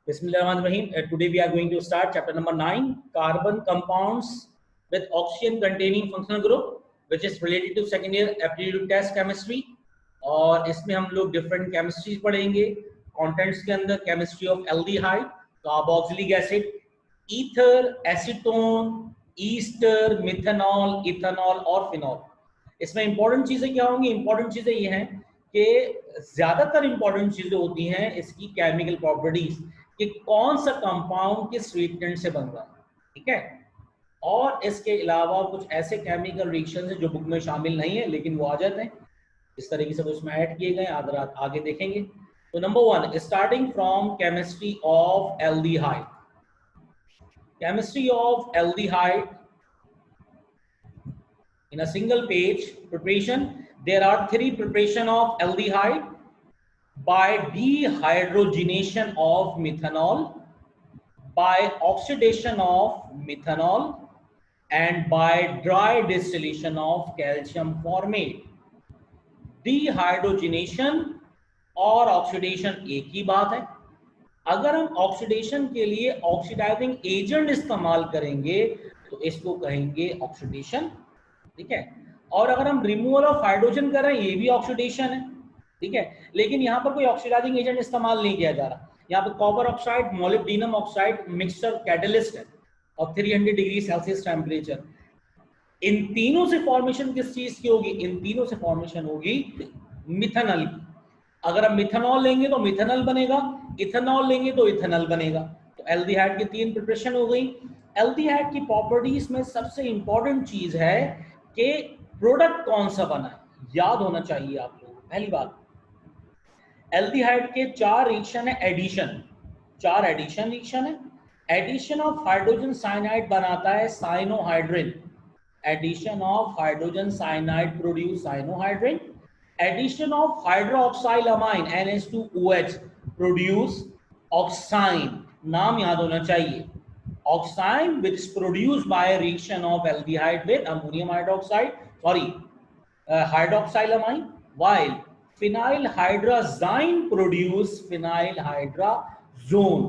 Bismillahirrahmanirrahim. Today we are going to start chapter number 9, carbon compounds with oxygen containing functional group, which is related to second year aptitude test chemistry. और इसमें हम लोग different chemistries पढ़ेंगे. Contents के अंदर chemistry of aldehyde, carboxylic acid, ether, acetone, Easter, methanol, ethanol और phenol. इसमें important चीजें क्या होंगी? इंपॉर्टेंट चीजें ये हैं कि ज्यादातर इंपॉर्टेंट चीजें होती हैं इसकी केमिकल प्रॉपर्टीज, कि कौन सा कंपाउंड किस स्वीटनेंट से बन रहा है. ठीक है. और इसके अलावा कुछ ऐसे केमिकल रिएक्शन है जो बुक में शामिल नहीं है लेकिन वो आ जाते हैं. इस तरीके से वो इसमें ऐड किए गए, आगे देखेंगे. तो number 1, starting from chemistry of aldehyde. Chemistry of aldehyde in a single page preparation. There are 3 preparation of aldehyde: by dehydrogenation of methanol, by oxidation of methanol, and by dry distillation of calcium formate. Dehydrogenation और oxidation एक ही बात है. अगर हम oxidation के लिए oxidising agent इस्तेमाल करेंगे तो इसको कहेंगे ऑक्सीडेशन. ठीक है. और अगर हम रिमूवल ऑफ हाइड्रोजन कर रहे हैं, ये भी ऑक्सीडेशन है. ठीक है. लेकिन यहाँ पर कोई ऑक्सीडाइजिंग एजेंट इस्तेमाल नहीं किया जा रहा. यहाँ पर copper oxide, molybdenum oxide mixture catalyst है और 300 डिग्री सेल्सियस टेम्परेचर. इन तीनों से फॉर्मेशन किस चीज की होगी? इन तीनों से फॉर्मेशन होगी मिथेनॉल की. अगर हम मिथेनॉल लेंगे तो मिथेनॉल बनेगा, इथेनॉल लेंगे तो इथेनॉल बनेगा. तो एल्डिहाइड की 3 प्रिपरेशन हो गई. एल्डिहाइड की प्रॉपर्टीज में सबसे इंपॉर्टेंट चीज है कि प्रोडक्ट कौन सा बना है. याद होना चाहिए आप लोगों को. पहली बात, एल्डिहाइड के 4 रिएक्शन है. एडिशन, 4 एडिशन रिएक्शन है. एडिशन ऑफ हाइड्रोजन साइनाइड बनाता है cyanohydrin. Addition of hydrogen cyanide produce cyanohydrin. Addition of hydroxylamine NH2OH produce oxime. नाम याद होना चाहिए. Oxime, which is produced by a reaction of aldehyde with ammonium hydroxide, hydroxylamine, while phenyl hydrazine produce phenyl hydrazone.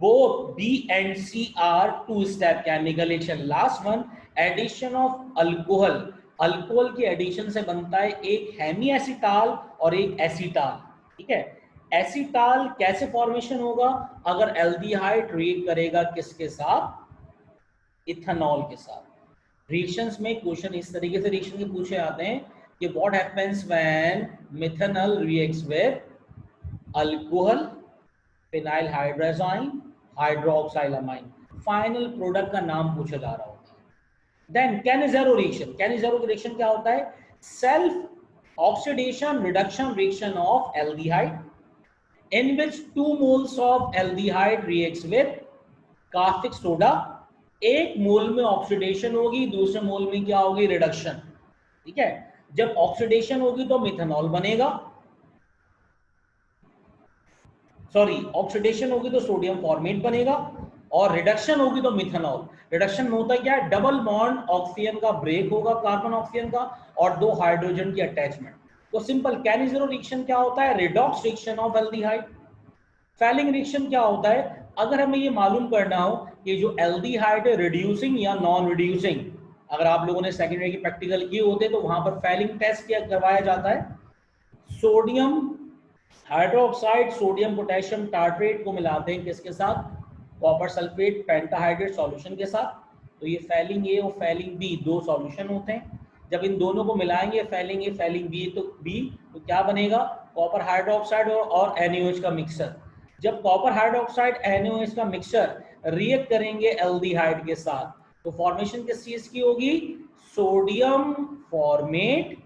Both B and C are 2-step chemical reaction. Last one, addition of alcohol. Alcohol के addition से बनता है एक Hemy acetal और एक एसीटाल. ठीक है. एसीटाल कैसे फॉर्मेशन होगा? अगर एल्डिहाइड रिएक्ट करेगा किसके साथ? इथेनॉल के साथ. रिएक्शंस में क्वेश्चन इस तरीके से रिएक्शन के पूछे आते हैं कि what happens when methanol reacts with alcohol, phenyl hydrazine, hydroxylamine. Final product का नाम पूछा जा रहा होता है. Then Cannizzaro reaction. Cannizzaro reaction क्या होता है? Self oxidation reduction reaction of aldehyde in which 2 moles of aldehyde reacts with caustic soda. एक मोल में ऑक्सीडेशन होगी, दूसरे मोल में क्या होगी? रिडक्शन. ठीक है. जब ऑक्सीडेशन होगी तो मिथेनॉल बनेगा, ऑक्सीडेशन होगी तो सोडियम फॉर्मेट बनेगा, और रिडक्शन होगी तो मिथेनॉल. रिडक्शन में होता है क्या? डबल बॉन्ड ऑक्सीजन का ब्रेक होगा, कार्बन ऑक्सीजन का, और 2 हाइड्रोजन की अटैचमेंट. तो सिंपल कैनिज़ेरो रिएक्शन क्या होता है? Redox reaction of aldehyde. Falling reaction क्या होता है? अगर हमें ये मालूम करना हो कि जो एल्डिहाइड है रिड्यूसिंग या नॉन रिड्यूसिंग, अगर आप लोगों ने सेकेंड ईयर की प्रैक्टिकल किए होते तो वहां पर फैलिंग टेस्ट क्या करवाया जाता है? Sodium hydroxide, sodium potassium tartrate को मिलाते हैं किसके साथ? कॉपर सल्फेट पेंटाहाइड्रेट सॉल्यूशन के साथ. तो ये फैलिंग ए और फैलिंग बी 2 सॉल्यूशन होते हैं. जब इन दोनों को मिलाएंगे, फैलिंग ए फैलिंग बी, तो क्या बनेगा? कॉपर हाइड्रोक्साइड और NaOH का मिक्सचर. जब कॉपर हाइड्रोक्साइड NaOH का मिक्सचर रिएक्ट करेंगे एल्डिहाइड के साथ तो फॉर्मेशन किस चीज की होगी? सोडियम फॉर्मेट,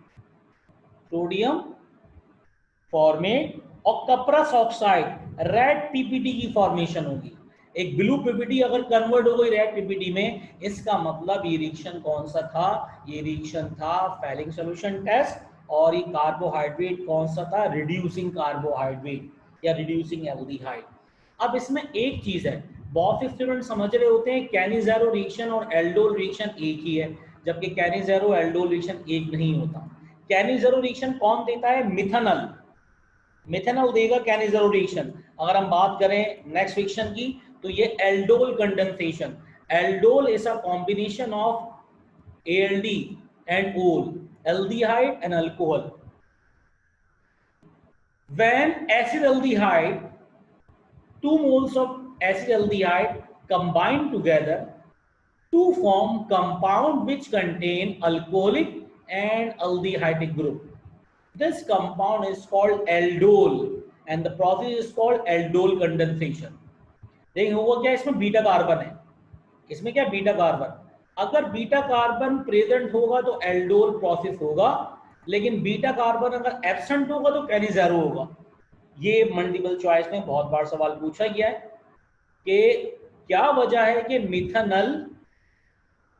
और कपरस ऑक्साइड रेड PPT की फॉर्मेशन होगी. एक ब्लू PPT अगर कन्वर्ट हो गई रेड PPT में, इसका मतलब ये रिएक्शन कौन सा था? ये रिएक्शन था फैलिंग सॉल्यूशन टेस्ट. और ये कार्बोहाइड्रेट कौन सा था? रिड्यूसिंग कार्बोहाइड्रेट या रिड्यूसिंग एल्डिहाइड. अब इसमें एक चीज है, बहुत से स्टूडेंट समझ रहे होते हैं कैनिज़ेरो रिएक्शन और एल्डोल रिएक्शन एक ही है, जबकि कैनिज़ेरो एल्डोल रिएक्शन एक नहीं होता. कैनिज़ेरो रिएक्शन कौन देता है? मिथेनॉल. मिथेनॉल देगा कैनिजरो रिएक्शन। अगर हम बात करें नेक्स्ट रिएक्शन की तो ये aldol condensation. Aldol is a combination of ald and ol, aldehyde and alcohol. When acetaldehyde, 2 moles of acetaldehyde combine together to form compound which contain alcoholic and aldehydic group. This compound is called aldol and the process is called aldol condensation. देखिए हुआ क्या, इसमें beta carbon है, इसमें क्या beta carbon. अगर beta carbon present होगा तो एल्डोल प्रोसेस होगा, लेकिन बीटा कार्बन अगर एब्सेंट होगा तो कैनिज़ेरो होगा। ये मल्टीपल चॉइस में बहुत बार सवाल पूछा गया है कि क्या वजह है कि methanol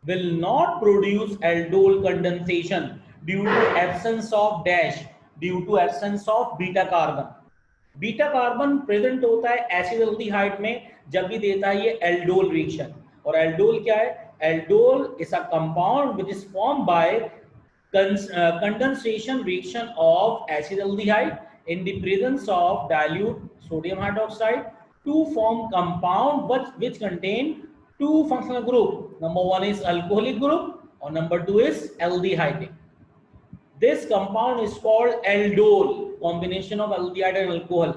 will not produce aldol condensation due to absence of dash, due to absence of beta carbon. Beta carbon present होता है एसिडल्डिहाइड में जब भी देता है ये एल्डोल रिएक्शन। और एल्डोल क्या है? Aldol is a compound which is form by condensation reaction of acetaldehyde in the presence of dilute sodium hydroxide to form compound which contain two functional group. Number one is alcoholic group or number two is aldehydic. This compound is called aldol, combination of aldehyde and alcohol,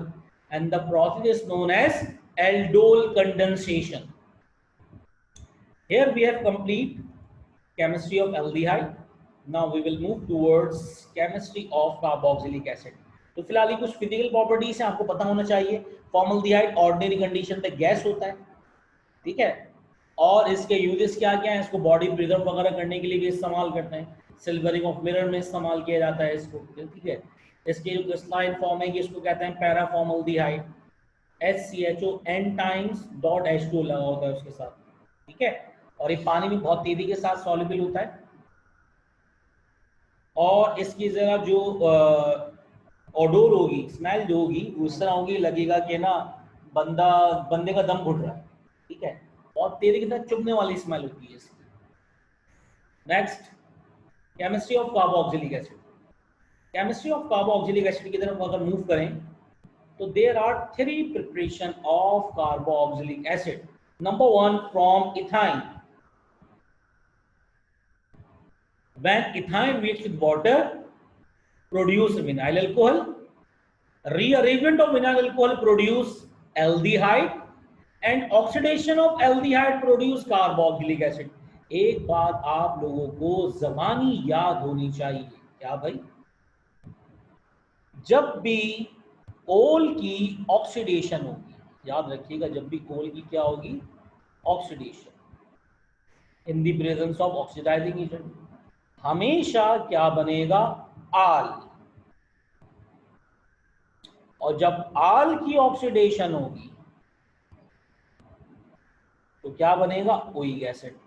and the process is known as aldol condensation. Here we have complete chemistry of aldehyde. Now we will move towards chemistry of carboxylic acid. तो फिलहाल कुछ physical properties हैं आपको पता होना चाहिए। Formaldehyde ordinary condition पे gas होता है, ठीक है, और इसके यूजेस क्या क्या हैं? इसको बॉडी प्रिजर्व वगैरह करने के लिए भी इस्तेमाल करते हैं, सिल्वरिंग ऑफ मिरर में इस्तेमाल किया जाता है इसको, ठीक है। इसके जो क्रिस्टलाइन फॉर्म है इसको कहते हैं पैराफॉर्मल्डिहाइड, HCHO n times dot H2 लगा होता है उसके साथ, ठीक है, और ये पानी में बहुत तेजी के साथ सॉल्युबल होता है। और इसकी जरा जो ऑडोर होगी, स्मेल जो होगी वो इस तरह होगी, लगेगा कि ना बंदे का दम घुट रहा है, ठीक है, बहुत तेजी के साथ चुभने वाली स्मेल होती है इसकी। Next, chemistry of carboxylic acid. Chemistry of carboxylic acid की तरफ अगर मूव करें तो there are 3 preparation of carboxylic acid. Number 1 from ethyne. When ethyne reacts with water, produce vinyl alcohol. Rearrangement of vinyl alcohol produce aldehyde, and oxidation of aldehyde produce carboxylic acid. एक बात आप लोगों को ज़बानी याद होनी चाहिए, क्या भाई? जब भी ओल की ऑक्सीडेशन होगी, याद रखिएगा, जब भी ओल की क्या होगी? Oxidation in the presence of oxidising agent, हमेशा क्या बनेगा? आल। और जब आल की ऑक्सीडेशन होगी तो क्या बनेगा? Oic acid.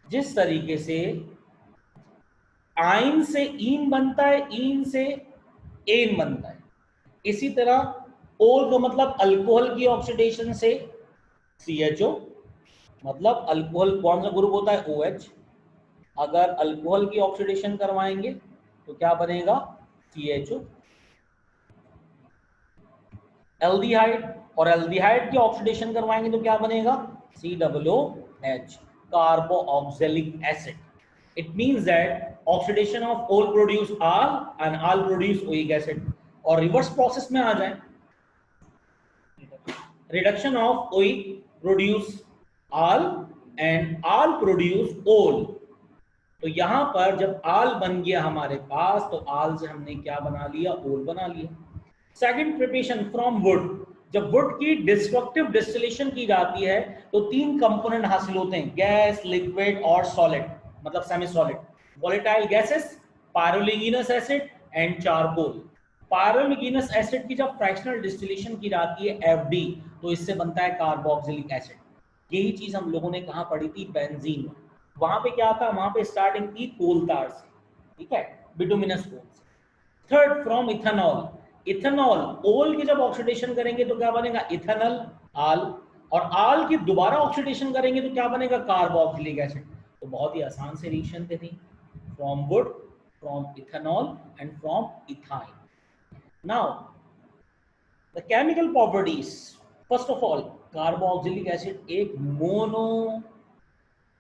जिस तरीके से आइन से ईन बनता है, ईन से एन बनता है, इसी तरह ओल का मतलब अल्कोहल की ऑक्सीडेशन से CHO, मतलब अल्कोहल कौन सा ग्रुप होता है? OH। अगर अल्कोहल की ऑक्सीडेशन करवाएंगे तो क्या बनेगा? CHO। एल्डिहाइड, और एल्डिहाइड की ऑक्सीडेशन करवाएंगे तो क्या बनेगा? COOH, carboxylic acid. It means that oxidation of ol produce al and al produce oic acid. और रिवर्स प्रोसेस में आ जाए, reduction of oic produce al and al produce ol. तो यहां पर जब आल बन गया हमारे पास तो आल से हमने क्या बना लिया? ओल बना लिया। Second preparation from wood. जब वुड की डिस्ट्रक्टिव डिस्टिलेशन की जाती है तो 3 कंपोनेंट हासिल होते हैं, गैस, लिक्विड और सॉलिड, मतलब semi solid. Volatile gases, pyroligneous acid and charcoal. Pyroligneous acid की जब फ्रैक्शनल डिस्टिलेशन की जाती है FD, तो इससे बनता है कार्बोक्सिलिक एसिड। यही चीज हम लोगों ने कहां पढ़ी थी? बेंजीन। वहां पे क्या था? वहां पे स्टार्टिंग थी कोल तार से, ठीक है, बिटुमिनस कोल से। Third from ethanol. इथेनॉल, ओल की जब ऑक्सीडेशन करेंगे तो क्या बनेगा? इथेनॉल, आल, और आल की दोबारा ऑक्सीडेशन करेंगे तो क्या बनेगा? Carboxylic acid. तो बहुत ही आसान से रिएक्शन थे। from wood, from ethanol, and from ethyne. Now, the chemical properties. First of all, carboxylic acid एक मोनो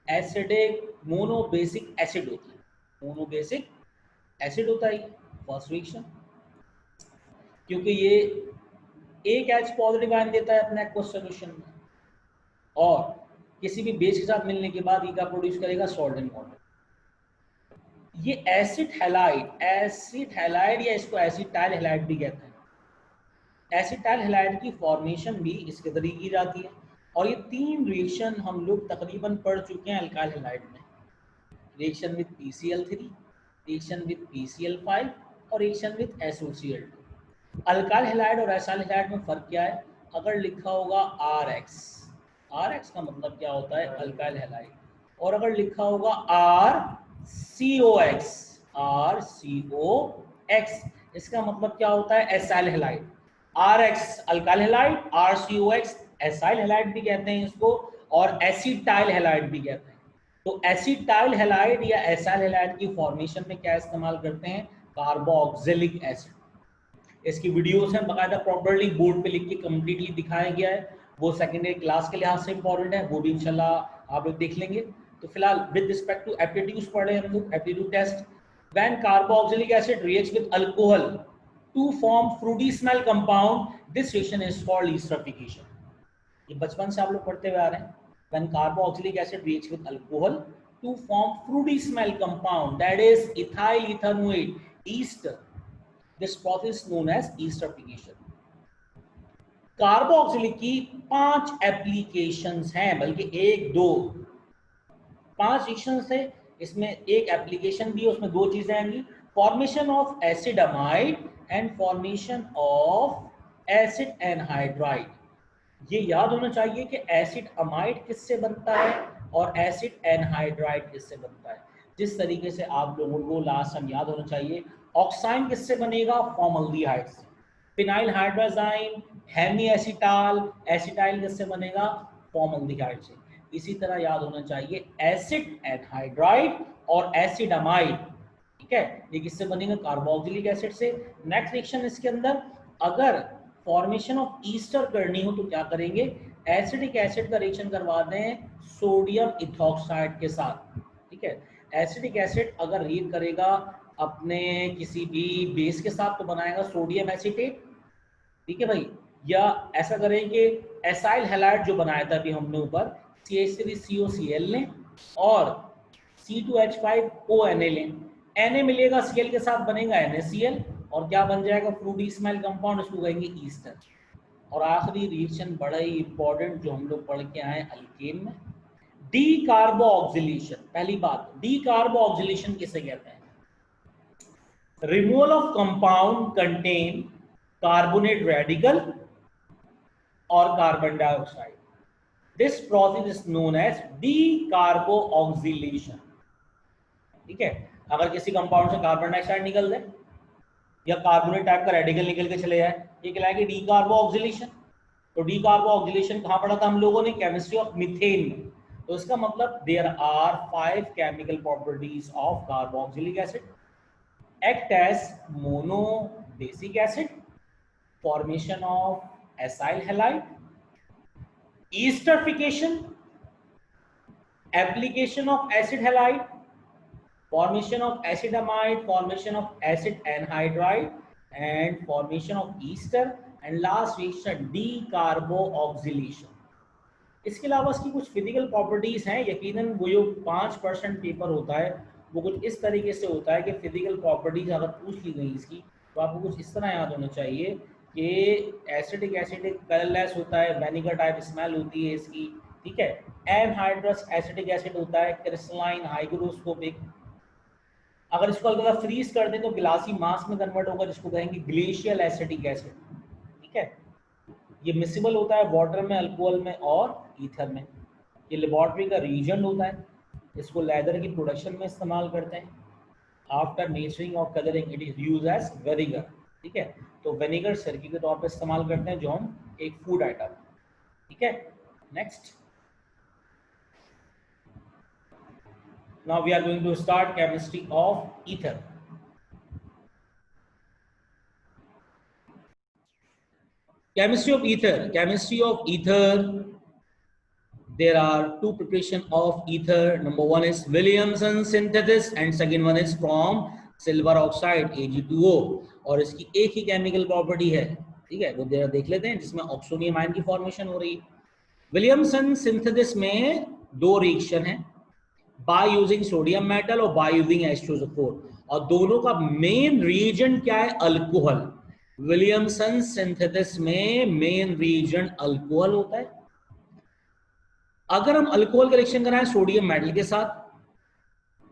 एसिडिक मोनोबेसिक एसिड होता है, मोनोबेसिक एसिड होता है फर्स्ट रिएक्शन, क्योंकि ये एक H पॉजिटिव आयन देता है अपने एक्वस सॉल्यूशन में, और किसी भी बेस के साथ मिलने के बाद ये क्या प्रोड्यूस करेगा, सॉल्ट एंड वाटर। ये एसिड हैलाइड या इसको एसिटाइल हैलाइड भी कहते हैं। एसिटाइल हैलाइड की फॉर्मेशन भी इसके जरिए की जाती है, और ये तीन रिएक्शन हम लोग तकरीबन पढ़ चुके हैं अल्काइल हैलाइड में। Reaction with PCl3, reaction with PCl5 और reaction with SOCl2। Alkyl halide और एसाइल हैलाइड में फर्क क्या है? अगर लिखा होगा RX, RX का मतलब क्या होता है, अल्काइल हैलाइड, और अगर लिखा होगा RCOX, इसका मतलब क्या होता है, acyl halide. RX alkyl halide, RCOX acyl halide भी कहते हैं इसको, और एसिटाइल हैलाइड भी कहते हैं। तो एसिटाइल हैलाइड या एसाइल हैलाइड की फॉर्मेशन में क्या इस्तेमाल करते हैं, कार्बोक्सिलिक एसिड। इसकी वीडियोस हैं बाकायदा, प्रॉपर्ली बोर्ड पे लिख के कंप्लीटली दिखाया गया है, वो सेकेंडरी क्लास के लिहाज से इंपॉर्टेंट है, वो भी इंशाल्लाह आप लोग देख लेंगे। तो फिलहाल विद रिस्पेक्ट टू एप्टीट्यूड पढ़े हम लोग, aptitude test. When carboxylic acid reacts with alcohol to form fruity smell compound, this reaction is called esterification. ये बचपन से आप लोग पढ़ते हुए आ रहे हैं। When carboxylic acid reacts with alcohol to form fruity smell compound, that is ethyl ethanoate ester, this process is known as esterification. Carboxylic की 5 एप्लीकेशंस हैं, बल्कि 5 रिएक्शंस है, इसमें एक एप्लीकेशन भी है, उसमें 2 चीजें आएंगी, formation of acid amide and formation of acid anhydride. ये याद होना चाहिए कि एसिड अमाइड किससे बनता है और एसिड एनहाइड्राइड किससे बनता है। जिस तरीके से आप लोगों को लास्ट टाइम याद होना चाहिए, ऑक्साइन किससे बनेगा, फॉर्मल्डिहाइड से। फिनाइल हाइड्रोजाइन, हेमी एसिटाल, एसिटाइल किससे बनेगा, फॉर्मल्डिहाइड से। इसी तरह याद होना चाहिए एसिड एनहाइड्राइड और एसिड अमाइड, ठीक है, ये किससे बनेगा, कार्बोक्सिलिक एसिड से। नेक्स्ट रिएक्शन इसके अंदर, अगर फॉर्मेशन ऑफ ईस्टर करनी हो तो क्या करेंगे, एसिडिक एसिड का रिएक्शन करवा दें सोडियम इथॉक्साइड के साथ, ठीक है। एसिडिक एसिड अगर रिएक्ट करेगा अपने किसी भी बेस के साथ तो बनाएगा सोडियम एसीटेट, ठीक है भाई। या ऐसा करें कि एसाइल हैलाइड जो बनाया था अभी हमने ऊपर, CH3COCl लें और C2H5ONa लें, Na मिलेगा Cl के साथ बनेगा NaCl, और क्या बन जाएगा, फ्रूटी स्मेल कंपाउंड, इसको कहेंगे ईस्टर। और आखिरी रिएक्शन बड़ा ही इंपॉर्टेंट जो हम लोग पढ़ के आए अल्केन में, डी कार्बोक्सिलेशन। पहली बात, डी कार्बोक्सिलेशन किसे कहते हैं, removal of compound contain carbonate radical और carbon dioxide. This process is known as decarboxylation, ठीक है। अगर किसी कंपाउंड से कार्बन डाइऑक्साइड निकल जाए या कार्बोनेट टाइप का रेडिकल निकल के चले जाए, ये कहलाएगा डी कार्बोक्सिलेशन। तो डी कार्बोक्सिलेशन कहाँ पढ़ा था हम लोगों ने, केमिस्ट्री ऑफ मीथेन में। तो इसका मतलब there are 5 chemical properties of carboxylic acid, act as monobasic acid, formation of acyl halide, esterification, application of acid halide, formation of acid amide, formation of acid anhydride and formation of ester, and last reaction decarboxylation। इसके अलावा इसकी कुछ physical properties हैं, यकीनन वो जो 5% paper होता है वो कुछ इस तरीके से होता है कि फिजिकल प्रॉपर्टीज अगर पूछ ली गई इसकी तो आपको कुछ इस तरह याद होना चाहिए कि एसिडिक एसिड कलरलेस होता है, वेनिगर टाइप स्मेल होती है इसकी, ठीक है। एनहाइड्रस एसिडिक एसिड होता है, क्रिस्टलाइन हाइग्रोस्कोपिक। अगर इसको अगर फ्रीज कर दें तो गिलासी मास में कन्वर्ट होगा, जिसको कहेंगे ग्लेशियल एसिटिक एसिड, ठीक है। ये मिसिबल होता है वाटर में, अल्कोहल में और ईथर में। ये लेबोरेटरी का रीजन होता है, इसको लेदर की प्रोडक्शन में इस्तेमाल करते हैं। आफ्टर नेचरिंग और colouring it is use as vinegar, ठीक है। तो वेनिगर सिरके के तौर पर इस्तेमाल करते हैं, जो हम एक फूड आइटम, ठीक है। Next, Now we are going to start chemistry of ether. Chemistry of ether. Chemistry of ether. There are two preparation of ether. Number one is Williamson synthesis and second one is from silver oxide Ag2O. और इसकी एक ही chemical property है, ठीक है, वो जरा देख लेते हैं, जिसमें ऑक्सोनियम आयन की फॉर्मेशन हो रही है। विलियमसन सिंथेसिस में दो रिएक्शन है, बाय यूजिंग सोडियम मेटल और बाय यूजिंग H2SO4, और दोनों का मेन रिएजेंट क्या है? अल्कोहल। विलियमसन सिंथेसिस में मेन रिएजेंट अल्कोहल होता है। अगर हम अल्कोहल का रिएक्शन कराएं सोडियम मेटल के साथ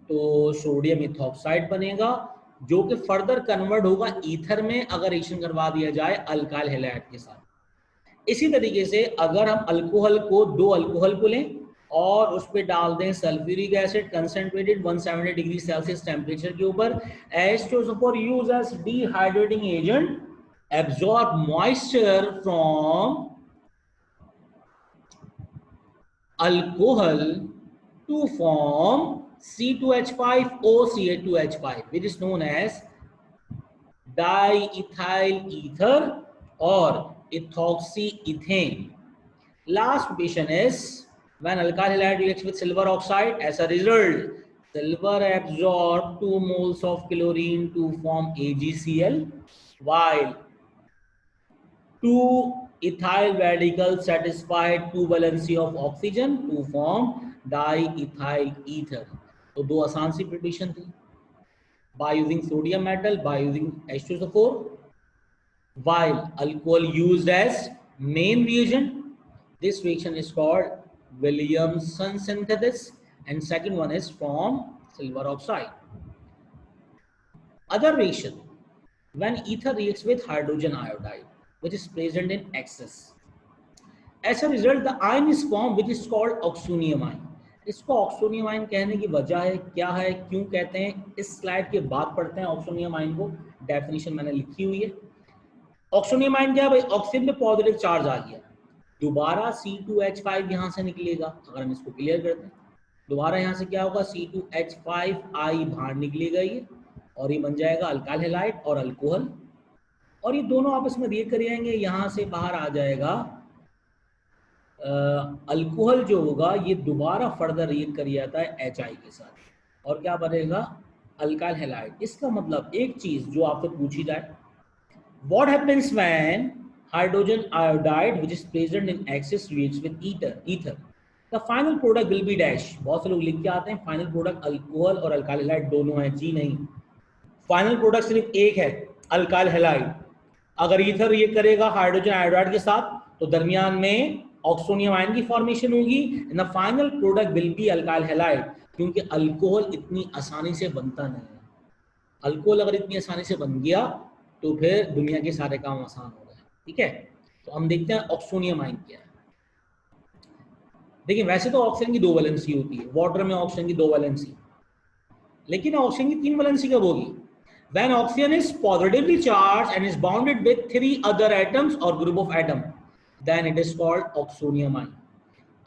तो सोडियम इथॉक्साइड बनेगा, जो कि फर्दर कन्वर्ट होगा ईथर में अगर रिएक्शन करवा दिया जाए अल्काइल हैलाइड के साथ। इसी तरीके से अगर हम अल्कोहल को, दो अल्कोहल को लें और उस पर डाल दें sulphuric acid concentrated 170 degree Celsius temperature के ऊपर, H2SO4 use as dehydrating agent, absorb moisture from alcohol to form C2H5OCH2H5, which is known as diethyl ether or ethoxyethane. Last preparation is when alkyl halide reacts with silver oxide. As a result, silver absorbs 2 moles of chlorine to form AgCl, while 2 ethyl radicals satisfied 2 valency of oxygen to form diethyl ether. तो दो आसान सी preparation थी, by using sodium metal, by using H2SO4, while alcohol used as main reagent. This reaction is called Williamson synthesis, and second one is from silver oxide. Other reaction, when ether reacts with hydrogen iodide, which is present in excess. As a result, the ion is formed which is called oxonium ion. इसको oxonium ion कहने की वजह है, क्या है, क्यों कहते हैं, इस स्लाइड के बाद पढ़ते हैं ऑक्सोनियम आयन को। डेफिनेशन मैंने लिखी हुई है। ऑक्सोनियम आयन क्या है भाई? ऑक्सीजन पे पॉजिटिव चार्ज आ गया, दोबारा C2H5 यहाँ से निकलेगा। अगर हम इसको क्लियर करते हैं, दोबारा यहाँ से क्या होगा? C2H5I बाहर निकलेगा ये, और ये बन जाएगा अल्काइल हैलाइड और अल्कोहल, और ये दोनों आपस में रिएक्ट कर जाएंगे। यहाँ से बाहर आ जाएगा अल्कोहल जो होगा, ये दोबारा फर्दर रिएक्ट कर जाता है HI के साथ, और क्या बनेगा? Alkyl halide. इसका मतलब एक चीज जो आपसे पूछी जाए, what happens when hydrogen iodide which is present in excess reacts with ether, the final product will be dash. बहुत से लोग लिख के आते हैं फाइनल प्रोडक्ट अल्कोहल और अल्काइल हैलाइड दोनों है। जी नहीं, फाइनल प्रोडक्ट सिर्फ एक है, अल्काइल हैलाइड। अगर ईथर रिएक्ट करेगा हाइड्रोजन आयोडाइड के साथ तो दरमियान में ऑक्सोनियम आयन की फॉर्मेशन होगी, and the final product will be alkyl halide, क्योंकि अल्कोहल इतनी आसानी से बनता नहीं है। अल्कोहल अगर इतनी आसानी से बन गया तो फिर दुनिया के सारे काम आसान हो गए। ठीक है, तो हम देखते हैं ऑक्सोनियम आयन क्या है। देखिए, वैसे तो ऑक्सीजन की 2 वैलेंसी होती है, वाटर में ऑक्सीजन की 2 वैलेंसी, लेकिन ऑक्सीजन की 3 वैलेंसी कब होगी? When oxygen is positively charged and is bonded with 3 other atoms or group of atom, then it is called oxonium ion.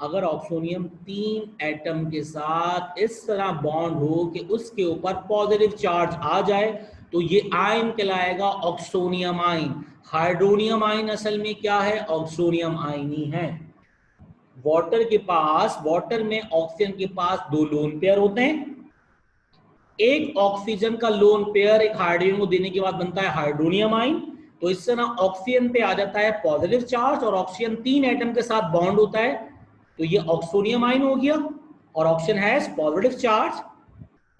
अगर ऑक्सोनियम 3 एटम के साथ इस तरह बॉन्ड हो कि उसके ऊपर पॉजिटिव चार्ज आ जाए तो ये आयन कहलाएगा ऑक्सोनियम आयन। हाइड्रोनियम आयन असल में क्या है? ऑक्सोनियम आयन ही है। वाटर में ऑक्सीजन के पास 2 लोन पेयर होते हैं। एक ऑक्सीजन का लोन पेयर एक हाइड्रोजन को देने के बाद बनता है हाइड्रोनियम आयन। तो इस तरह ऑक्सीजन पे आ जाता है पॉजिटिव चार्ज और ऑक्सीजन 3 एटम के साथ बॉन्ड होता है, तो ये ऑक्सोनियम आयन हो गया, और ऑक्सीजन हैज पॉजिटिव चार्ज,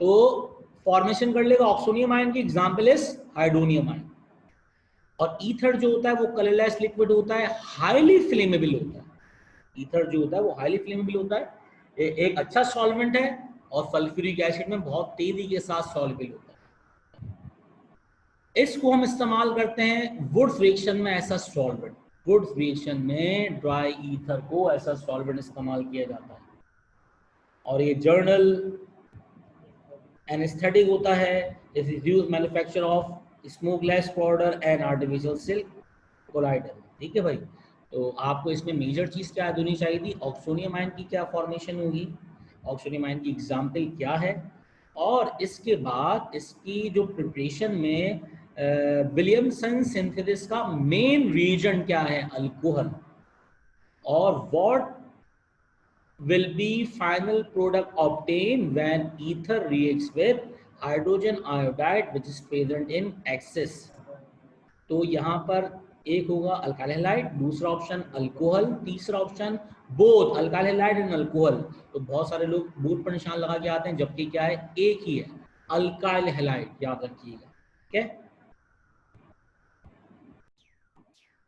तो फॉर्मेशन कर लेगा ऑक्सोनियम आयन की। Example is hydronium ion. और ईथर जो होता है वो कलरलेस लिक्विड होता है, हाईली फ्लेमेबल होता है। ईथर जो होता है वो हाईली फ्लेमेबल होता है, एक अच्छा सॉल्वेंट है, और सल्फ्यूरिक एसिड में बहुत तेजी के साथ सॉल्युबल होता है। इसको हम इस्तेमाल करते हैं वुड्स रिएक्शन में ऐसा सॉल्वेंट। वुड्स रिएक्शन में ड्राई ईथर को ऐसा सॉल्वेंट इस्तेमाल किया जाता है, और ये जर्नल एनेस्थेटिक होता है। This is used manufacture of smokeless powder and artificial silk collider. ठीक है भाई, तो आपको इसमें मेजर चीज क्या होनी चाहिए थी? ऑक्सोनियम आयन की क्या फॉर्मेशन होगी, ऑक्सीडेटिव आयन की एग्जाम्पल क्या है, और इसके बाद इसकी जो प्रिपरेशन में विलियमसन सिंथेसिस का मेन रीजन क्या है, अल्कोहल, और what will be final product obtained when ether reacts with hydrogen iodide which is present in excess। तो यहाँ पर एक होगा अल्काइल हैलाइड, दूसरा ऑप्शन अल्कोहल, तीसरा option both alkyl halide and alcohol. तो बहुत सारे लोग बोथ पर निशान लगा के आते हैं, जबकि क्या है, एक ही है, अल्काइल हैलाइड, याद रखिएगा। ठीक है।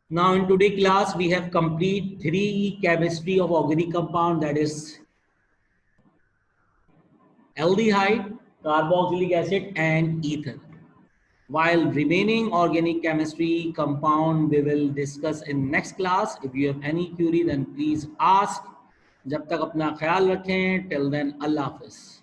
Now in today's class we have complete 3 chemistry of organic compound, that is aldehyde, carboxylic acid and ether. While remaining organic chemistry compound we will discuss in next class. If you have any query then please ask. जब तक अपना ख्याल रखें, till then Allah Hafiz.